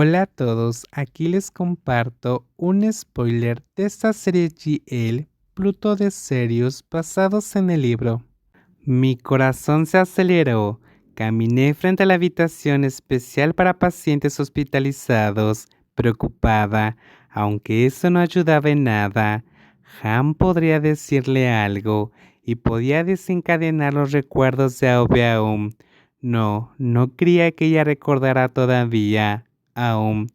Hola a todos, aquí les comparto un spoiler de esta serie GL, Pluto de Sirius, basados en el libro. Mi corazón se aceleró. Caminé frente a la habitación especial para pacientes hospitalizados, preocupada, aunque eso no ayudaba en nada. Han podría decirle algo y podía desencadenar los recuerdos de Aobeaum. No, no quería que ella recordara todavía. Aum.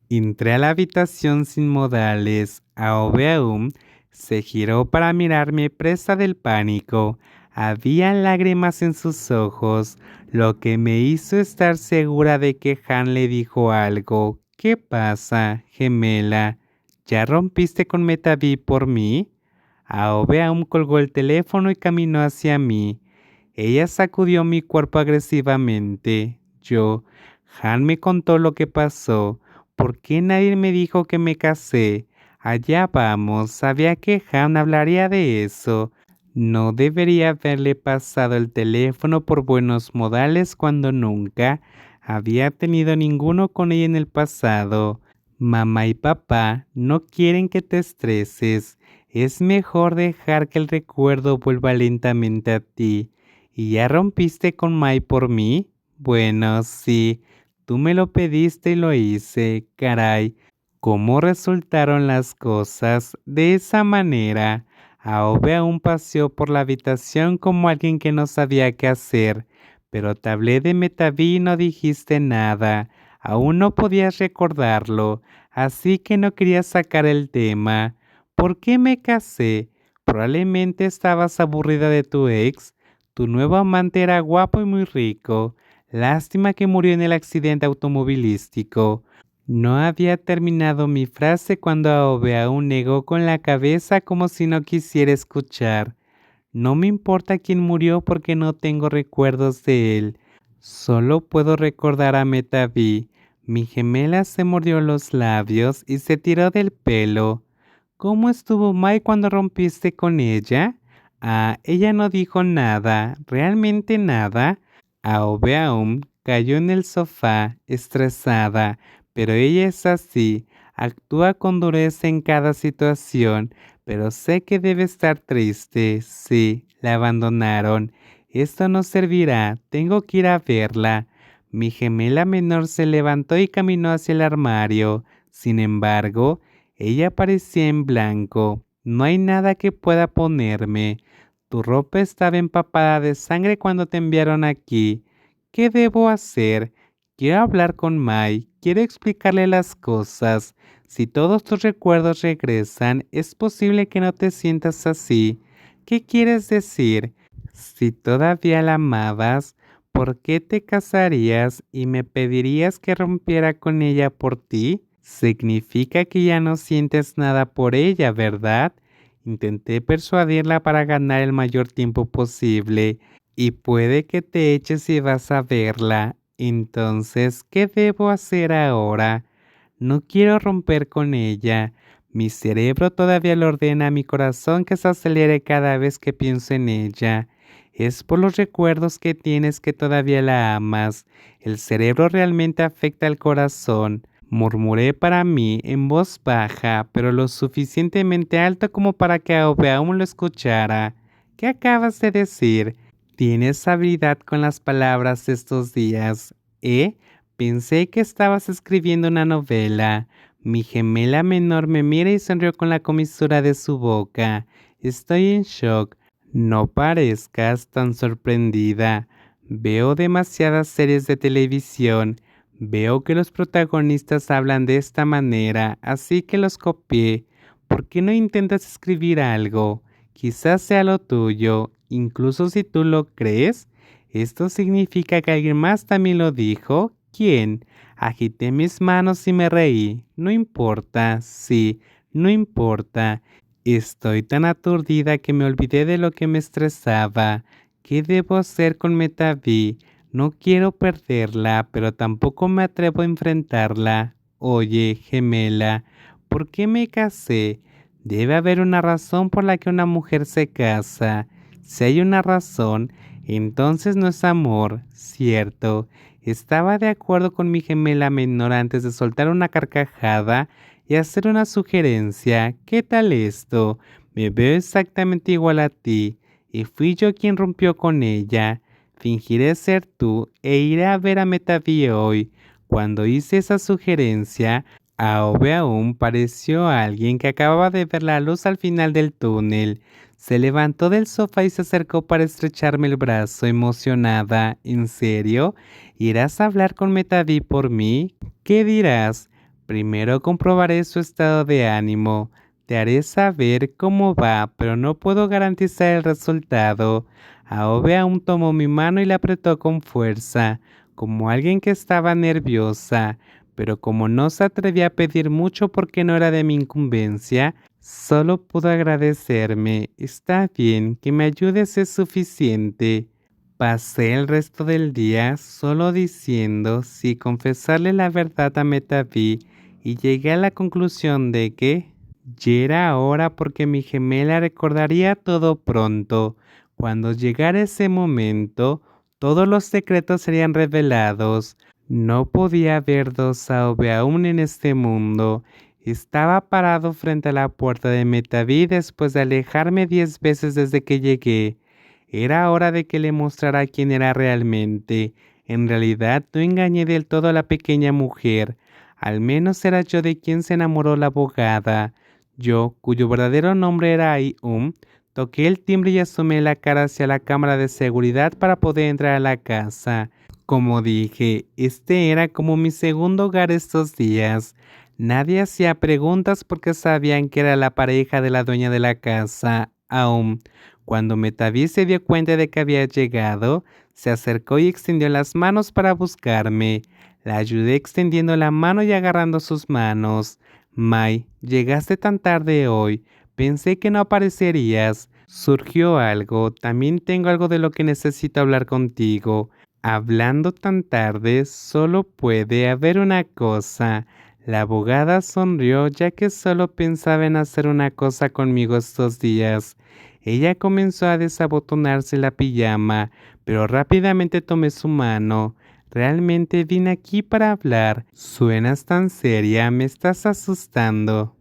Entré a la habitación sin modales. Aobeaum se giró para mirarme presa del pánico. Había lágrimas en sus ojos, lo que me hizo estar segura de que Han le dijo algo. ¿Qué pasa, gemela? ¿Ya rompiste con Metaví por mí? Aobeaum colgó el teléfono y caminó hacia mí. Ella sacudió mi cuerpo agresivamente. Han me contó lo que pasó. ¿Por qué nadie me dijo que me casé? Allá vamos, sabía que Han hablaría de eso. No debería haberle pasado el teléfono por buenos modales cuando nunca había tenido ninguno con ella en el pasado. Mamá y papá no quieren que te estreses. Es mejor dejar que el recuerdo vuelva lentamente a ti. ¿Y ya rompiste con Mai por mí? Bueno, sí. Tú me lo pediste y lo hice, caray. ¿Cómo resultaron las cosas? De esa manera, Aobe aún paseó por la habitación como alguien que no sabía qué hacer. Pero te hablé de Metaví y no dijiste nada. Aún no podías recordarlo, así que no querías sacar el tema. ¿Por qué me casé? Probablemente estabas aburrida de tu ex. Tu nuevo amante era guapo y muy rico. Lástima que murió en el accidente automovilístico. No había terminado mi frase cuando Aobe aún negó con la cabeza como si no quisiera escuchar. No me importa quién murió porque no tengo recuerdos de él. Solo puedo recordar a Metaví. Mi gemela se mordió los labios y se tiró del pelo. ¿Cómo estuvo Mai cuando rompiste con ella? Ah, ella no dijo nada, realmente nada. Aobeaum cayó en el sofá, estresada, pero ella es así, actúa con dureza en cada situación, pero sé que debe estar triste. Sí, la abandonaron. Esto no servirá, tengo que ir a verla. Mi gemela menor se levantó y caminó hacia el armario. Sin embargo, ella parecía en blanco. No hay nada que pueda ponerme. Tu ropa estaba empapada de sangre cuando te enviaron aquí. ¿Qué debo hacer? Quiero hablar con Mai. Quiero explicarle las cosas. Si todos tus recuerdos regresan, es posible que no te sientas así. ¿Qué quieres decir? Si todavía la amabas, ¿por qué te casarías y me pedirías que rompiera con ella por ti? Significa que ya no sientes nada por ella, ¿verdad? Intenté persuadirla para ganar el mayor tiempo posible y puede que te eches y vas a verla. Entonces, ¿qué debo hacer ahora? No quiero romper con ella. Mi cerebro todavía le ordena a mi corazón que se acelere cada vez que pienso en ella. Es por los recuerdos que tienes que todavía la amas. El cerebro realmente afecta al corazón. Murmuré para mí en voz baja, pero lo suficientemente alto como para que aún lo escuchara. ¿Qué acabas de decir? ¿Tienes habilidad con las palabras estos días? Pensé que estabas escribiendo una novela. Mi gemela menor me mira y sonrió con la comisura de su boca. Estoy en shock. No parezcas tan sorprendida. Veo demasiadas series de televisión. Veo que los protagonistas hablan de esta manera, así que los copié. ¿Por qué no intentas escribir algo? Quizás sea lo tuyo, incluso si tú lo crees. ¿Esto significa que alguien más también lo dijo? ¿Quién? Agité mis manos y me reí. No importa, sí, no importa. Estoy tan aturdida que me olvidé de lo que me estresaba. ¿Qué debo hacer con Metaví? No quiero perderla, pero tampoco me atrevo a enfrentarla. Oye, gemela, ¿por qué me casé? Debe haber una razón por la que una mujer se casa. Si hay una razón, entonces no es amor, ¿cierto? Estaba de acuerdo con mi gemela menor antes de soltar una carcajada y hacer una sugerencia. ¿Qué tal esto? Me veo exactamente igual a ti, y fui yo quien rompió con ella. Fingiré ser tú e iré a ver a Metavi hoy. Cuando hice esa sugerencia, Aobe aún pareció alguien que acababa de ver la luz al final del túnel. Se levantó del sofá y se acercó para estrecharme el brazo, emocionada. ¿En serio? ¿Irás a hablar con Metavi por mí? ¿Qué dirás? Primero comprobaré su estado de ánimo. Te haré saber cómo va, pero no puedo garantizar el resultado. Aobe aún tomó mi mano y la apretó con fuerza, como alguien que estaba nerviosa, pero como no se atrevía a pedir mucho porque no era de mi incumbencia, solo pudo agradecerme. Está bien, que me ayudes es suficiente. Pasé el resto del día solo diciendo si confesarle la verdad a Metavi y llegué a la conclusión de que ya era hora porque mi gemela recordaría todo pronto. Cuando llegara ese momento, todos los secretos serían revelados. No podía haber dos Aobe aún en este mundo. Estaba parado frente a la puerta de Metavi después de alejarme 10 veces desde que llegué. Era hora de que le mostrara quién era realmente. En realidad no engañé del todo a la pequeña mujer. Al menos era yo de quien se enamoró la abogada. Yo, cuyo verdadero nombre era Ai-Um, toqué el timbre y asomé la cara hacia la cámara de seguridad para poder entrar a la casa. Como dije, este era como mi segundo hogar estos días. Nadie hacía preguntas porque sabían que era la pareja de la dueña de la casa. Aum. Cuando Metavi se dio cuenta de que había llegado, se acercó y extendió las manos para buscarme. La ayudé extendiendo la mano y agarrando sus manos. Mai, llegaste tan tarde hoy. Pensé que no aparecerías. Surgió algo. También tengo algo de lo que necesito hablar contigo. Hablando tan tarde, solo puede haber una cosa. La abogada sonrió ya que solo pensaba en hacer una cosa conmigo estos días. Ella comenzó a desabotonarse la pijama, pero rápidamente tomé su mano. Realmente vine aquí para hablar. Suenas tan seria, me estás asustando.